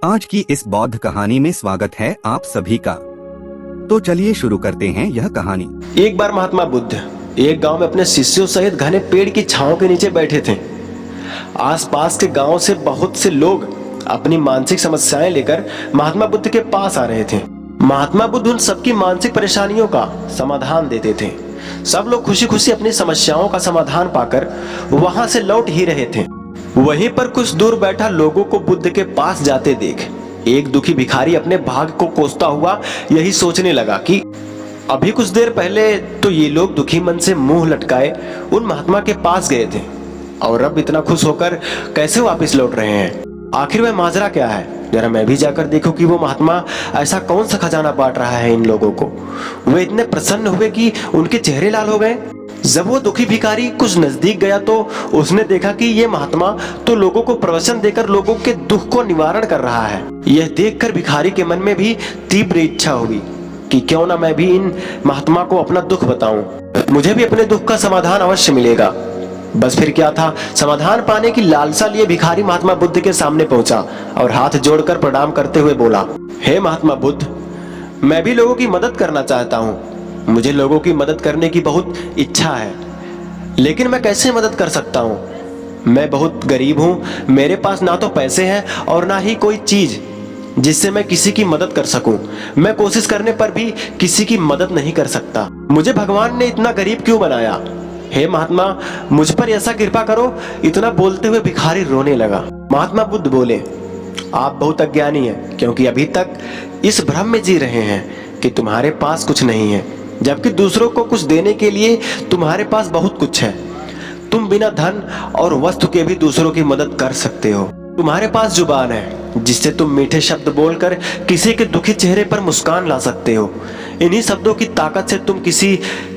आज की इस बौद्ध कहानी में स्वागत है आप सभी का। तो चलिए शुरू करते हैं यह कहानी। एक बार महात्मा बुद्ध एक गांव में अपने शिष्यों सहित घने पेड़ की छांव के नीचे बैठे थे। आसपास के गांव से बहुत से लोग अपनी मानसिक समस्याएं लेकर महात्मा बुद्ध के पास आ रहे थे। महात्मा बुद्ध उन सबकी मानसिक परेशानियों का समाधान देते थे। सब लोग खुशी खुशी अपनी समस्याओं का समाधान पाकर वहां से लौट ही रहे थे। वहीं पर कुछ दूर बैठा लोगों को बुद्ध के पास जाते देख एक दुखी भिखारी अपने भाग्य को कोसता हुआ यही सोचने लगा कि अभी कुछ देर पहले तो ये लोग दुखी मन से मुंह लटकाए उन महात्मा के पास गए थे और अब इतना खुश होकर कैसे वापस लौट रहे हैं। आखिर वह माजरा क्या है? जरा मैं भी जाकर देखूं कि वो महात्मा ऐसा कौन सा खजाना बांट रहा है इन लोगों को। वे इतने प्रसन्न हुए कि उनके चेहरे लाल हो गए। जब वो दुखी भिखारी कुछ नजदीक गया तो उसने देखा कि ये महात्मा तो लोगों को प्रवचन देकर लोगों के दुख को निवारण कर रहा है। यह देखकर भिखारी के मन में भी तीव्र इच्छा हुई कि क्यों ना मैं भी इन महात्मा को अपना दुख बताऊं, मुझे भी अपने दुख का समाधान अवश्य मिलेगा। बस फिर क्या था, समाधान पाने की लालसा लिए भिखारी महात्मा बुद्ध के सामने पहुंचा और हाथ जोड़कर प्रणाम करते हुए बोला, हे महात्मा बुद्ध, मैं भी लोगों की मदद करना चाहता हूँ। मुझे लोगों की मदद करने की बहुत इच्छा है, लेकिन मैं कैसे मदद कर सकता हूँ? मैं बहुत गरीब हूँ, मेरे पास ना तो पैसे हैं और ना ही कोई चीज जिससे मैं किसी की मदद कर सकूं। मैं कोशिश करने पर भी किसी की मदद नहीं कर सकता। मुझे भगवान ने इतना गरीब क्यों बनाया? हे महात्मा, मुझ पर ऐसा कृपा करो। इतना बोलते हुए भिखारी रोने लगा। महात्मा बुद्ध बोले, आप बहुत अज्ञानी हैं, क्योंकि अभी तक इस भ्रम में जी रहे हैं कि तुम्हारे पास कुछ नहीं है, जबकि दूसरों को कुछ देने के लिए तुम्हारे पास बहुत कुछ है। तुम बिना धन और वस्तु के भी दूसरों की मदद कर सकते हो। तुम्हारे पास जुबान है जिससे तुम मीठे शब्द बोलकर किसी के दुखी चेहरे पर मुस्कान ला सकते हो। इन्हीं शब्दों की ताकत से तुम किसी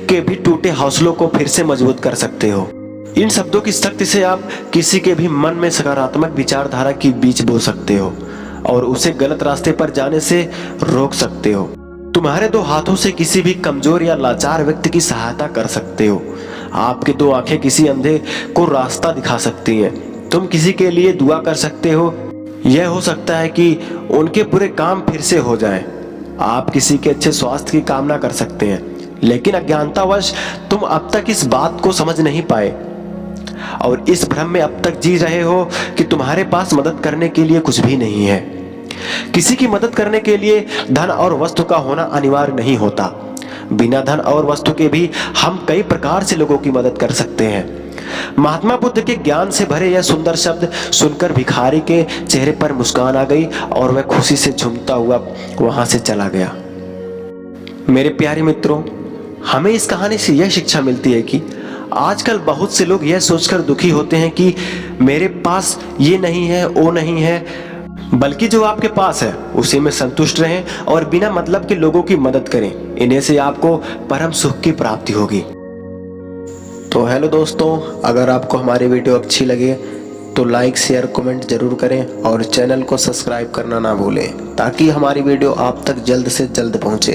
के भी टूटे हौसलों को फिर से मजबूत कर सकते हो। इन शब्दों की शक्ति से आप किसी के भी मन में सकारात्मक विचारधारा की बीज बो सकते हो और उसे गलत रास्ते पर जाने से रोक सकते हो। तुम्हारे दो हाथों से किसी भी कमजोर या लाचार व्यक्ति की सहायता कर सकते हो। आपके दो आंखें किसी अंधे को रास्ता दिखा सकती हैं। तुम किसी के लिए दुआ कर सकते हो। यह हो सकता है कि उनके पूरे काम फिर से हो जाएं। आप किसी के अच्छे स्वास्थ्य की कामना कर सकते हैं, लेकिन अज्ञानतावश तुम अब तक इस बात को समझ नहीं पाए और इस भ्रम में अब तक जी रहे हो कि तुम्हारे पास मदद करने के लिए कुछ भी नहीं है। किसी की मदद करने के लिए धन और वस्तु का होना अनिवार्य नहीं होता। बिना धन और वस्तु के भी हम कई प्रकार से लोगों की मदद कर सकते हैं। महात्मा बुद्ध के ज्ञान से भरे यह सुंदर शब्द सुनकर भिखारी के चेहरे पर मुस्कान आ गई और वह खुशी से झूमता हुआ वहां से चला गया। मेरे प्यारे मित्रों, हमें इस कहानी से यह शिक्षा मिलती है कि आजकल बहुत से लोग यह सोचकर दुखी होते हैं कि मेरे पास ये नहीं है, वो नहीं है, बल्कि जो आपके पास है उसी में संतुष्ट रहें और बिना मतलब के लोगों की मदद करें। इन्हीं से आपको परम सुख की प्राप्ति होगी। तो हेलो दोस्तों, अगर आपको हमारी वीडियो अच्छी लगे तो लाइक, शेयर, कमेंट जरूर करें और चैनल को सब्सक्राइब करना ना भूलें ताकि हमारी वीडियो आप तक जल्द से जल्द पहुंचे।